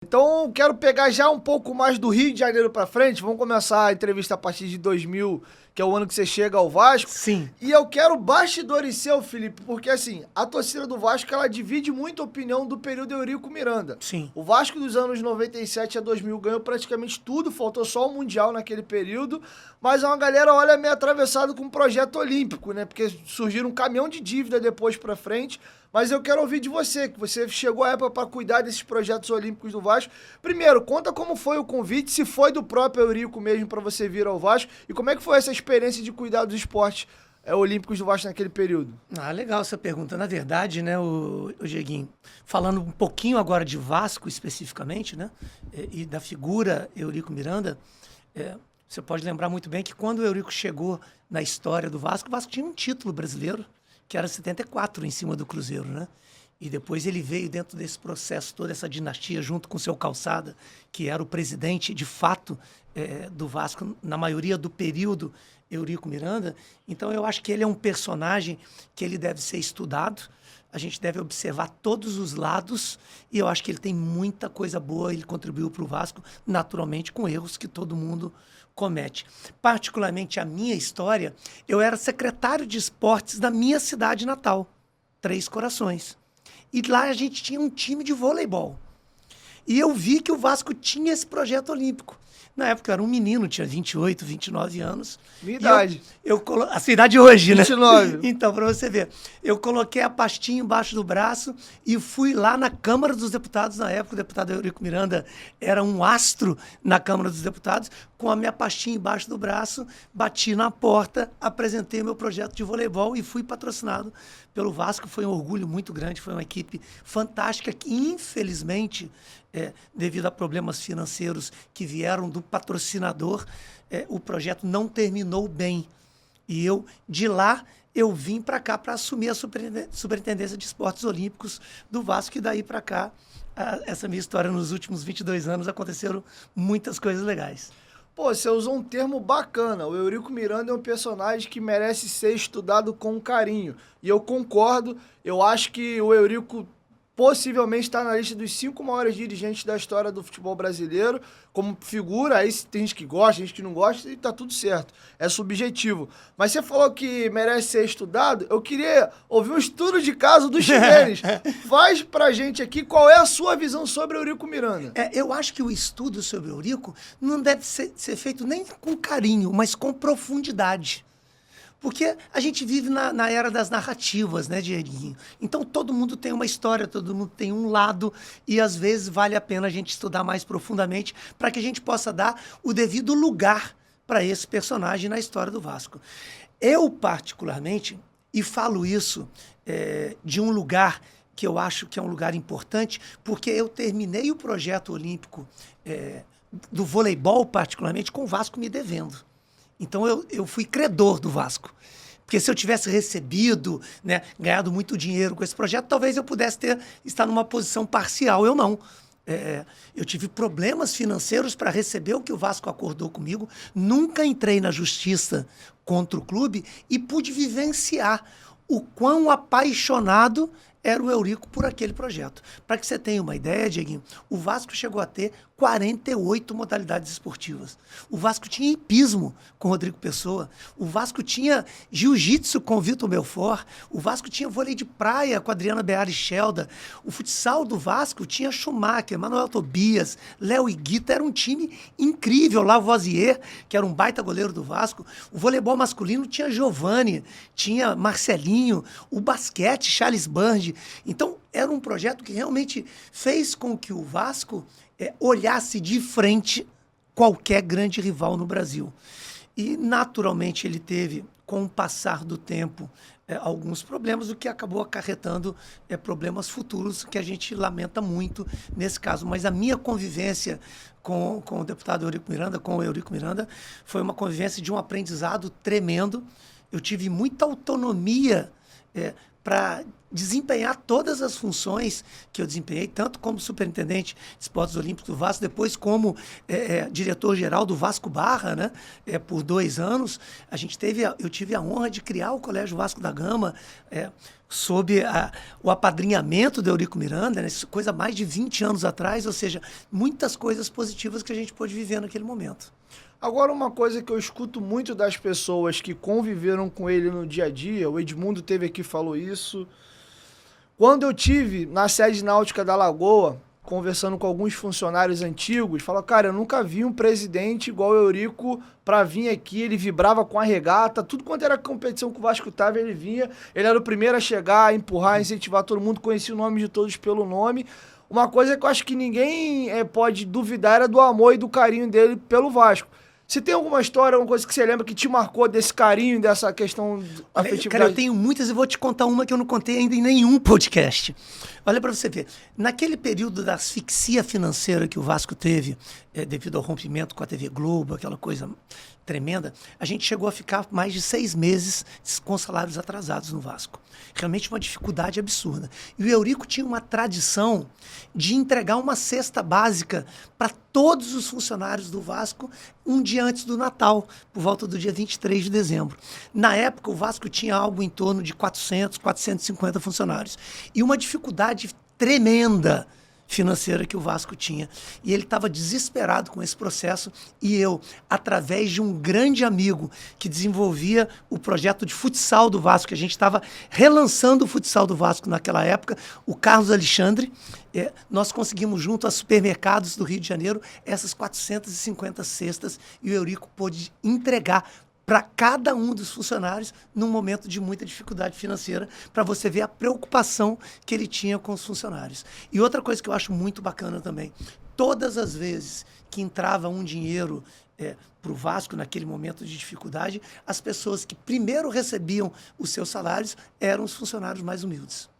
Então, quero pegar já um pouco mais do Rio de Janeiro pra frente. Vamos começar a entrevista a partir de 2000, que é o ano que você chega ao Vasco. Sim, E eu quero bastidores seu, Felipe, porque assim, a torcida do Vasco, ela divide muito a opinião do período Eurico Miranda. sim. O Vasco dos anos 97 a 2000 ganhou praticamente tudo, faltou só o Mundial naquele período, mas uma galera olha meio atravessado com o projeto olímpico, né? Porque surgiram um caminhão de dívida depois pra frente. Mas eu quero ouvir de você, que você chegou à época para cuidar desses projetos olímpicos do Vasco. Primeiro, conta como foi o convite, se foi do próprio Eurico mesmo para você vir ao Vasco, e como é que foi essa experiência de cuidar dos esportes olímpicos do Vasco naquele período. Ah, legal essa pergunta. Na verdade, né, o Dieguinho, falando um pouquinho agora de Vasco especificamente, né, e da figura Eurico Miranda, você pode lembrar muito bem que quando o Eurico chegou na história do Vasco, o Vasco tinha um título brasileiro, que era 74 em cima do Cruzeiro, né? E depois ele veio dentro desse processo, toda essa dinastia, junto com o seu Calçada, que era o presidente, de fato, do Vasco, na maioria do período, Eurico Miranda. Então, eu acho que ele é um personagem que ele deve ser estudado, a gente deve observar todos os lados, e eu acho que ele tem muita coisa boa, ele contribuiu para o Vasco, naturalmente, com erros que todo mundo comete. Particularmente a minha história, eu era secretário de esportes da minha cidade natal, Três Corações. E lá a gente tinha um time de voleibol. E eu vi que o Vasco tinha esse projeto olímpico. Na época eu era um menino, tinha 28, 29 anos. Minha idade. A sua idade hoje, 29. né? Então, para você ver. Eu coloquei a pastinha embaixo do braço e fui lá na Câmara dos Deputados. Na época, o deputado Eurico Miranda era um astro na Câmara dos Deputados. Com a minha pastinha embaixo do braço, bati na porta, apresentei meu projeto de voleibol e fui patrocinado pelo Vasco. Foi um orgulho muito grande, foi uma equipe fantástica que, infelizmente, devido a problemas financeiros que vieram do patrocinador, o projeto não terminou bem. E de lá, eu vim para cá para assumir a Superintendência de Esportes Olímpicos do Vasco, e daí para cá, essa minha história nos últimos 22 anos, aconteceram muitas coisas legais. Pô, você usou um termo bacana. O Eurico Miranda é um personagem que merece ser estudado com carinho. E eu concordo. Eu acho que o Eurico possivelmente está na lista dos 5 maiores dirigentes da história do futebol brasileiro, como figura. Aí tem gente que gosta, gente que não gosta, e tá tudo certo. É subjetivo. Mas você falou que merece ser estudado. Eu queria ouvir um estudo de caso dos chilenos. Faz pra gente aqui qual é a sua visão sobre o Eurico Miranda. Eu acho que o estudo sobre o Eurico não deve ser feito nem com carinho, mas com profundidade. Porque a gente vive na era das narrativas, né, Dieguinho? Então, todo mundo tem uma história, todo mundo tem um lado, e às vezes vale a pena a gente estudar mais profundamente para que a gente possa dar o devido lugar para esse personagem na história do Vasco. Eu, particularmente, e falo isso de um lugar que eu acho que é um lugar importante, porque eu terminei o projeto olímpico do voleibol, particularmente, com o Vasco me devendo. Então, eu fui credor do Vasco. Porque se eu tivesse recebido, né, ganhado muito dinheiro com esse projeto, talvez eu pudesse estar numa posição parcial. Eu não. Eu tive problemas financeiros para receber o que o Vasco acordou comigo. Nunca entrei na justiça contra o clube e pude vivenciar o quão apaixonado era o Eurico por aquele projeto. Para que você tenha uma ideia, Dieguinho, o Vasco chegou a ter 48 modalidades esportivas. O Vasco tinha hipismo com Rodrigo Pessoa. O Vasco tinha jiu-jitsu com Vitor Belfort. O Vasco tinha vôlei de praia com Adriana Beara e Shelda. O futsal do Vasco tinha Schumacher, Manuel Tobias, Léo Higuita. Era um time incrível. Lavoisier, que era um baita goleiro do Vasco. O voleibol masculino tinha Giovani, tinha Marcelinho. O basquete, Charles Burge. Então, era um projeto que realmente fez com que o Vasco olhasse de frente qualquer grande rival no Brasil. E, naturalmente, ele teve, com o passar do tempo, alguns problemas, o que acabou acarretando problemas futuros que a gente lamenta muito nesse caso. Mas a minha convivência com o deputado Eurico Miranda, com o Eurico Miranda, foi uma convivência de um aprendizado tremendo. Eu tive muita autonomia para desempenhar todas as funções que eu desempenhei, tanto como superintendente de esportes olímpicos do Vasco, depois como diretor-geral do Vasco Barra, né? Por 2 anos. Eu tive a honra de criar o Colégio Vasco da Gama, sob o apadrinhamento do Eurico Miranda, né? Coisa mais de 20 anos atrás, ou seja, muitas coisas positivas que a gente pôde viver naquele momento. Agora, uma coisa que eu escuto muito das pessoas que conviveram com ele no dia a dia, o Edmundo teve aqui e falou isso. Quando eu tive na sede náutica da Lagoa, conversando com alguns funcionários antigos, falou, cara, eu nunca vi um presidente igual o Eurico pra vir aqui, ele vibrava com a regata, tudo quanto era competição que o Vasco tava, ele vinha, ele era o primeiro a chegar, a empurrar, a incentivar todo mundo, conhecia o nome de todos pelo nome. Uma coisa que eu acho que ninguém pode duvidar era do amor e do carinho dele pelo Vasco. Você tem alguma história, alguma coisa que você lembra que te marcou desse carinho, dessa questão afetividade? Cara, eu tenho muitas e vou te contar uma que eu não contei ainda em nenhum podcast. Olha para você ver. Naquele período da asfixia financeira que o Vasco teve, devido ao rompimento com a TV Globo, aquela coisa tremenda, a gente chegou a ficar mais de 6 meses com salários atrasados no Vasco. Realmente uma dificuldade absurda. E o Eurico tinha uma tradição de entregar uma cesta básica para todos os funcionários do Vasco um dia antes do Natal, por volta do dia 23 de dezembro. Na época, o Vasco tinha algo em torno de 400, 450 funcionários. E uma dificuldade tremenda financeira que o Vasco tinha. E ele estava desesperado com esse processo e eu, através de um grande amigo que desenvolvia o projeto de futsal do Vasco, que a gente estava relançando o futsal do Vasco naquela época, o Carlos Alexandre, nós conseguimos junto a supermercados do Rio de Janeiro essas 450 cestas e o Eurico pôde entregar para cada um dos funcionários num momento de muita dificuldade financeira, para você ver a preocupação que ele tinha com os funcionários. E outra coisa que eu acho muito bacana também, todas as vezes que entrava um dinheiro para o Vasco naquele momento de dificuldade, as pessoas que primeiro recebiam os seus salários eram os funcionários mais humildes.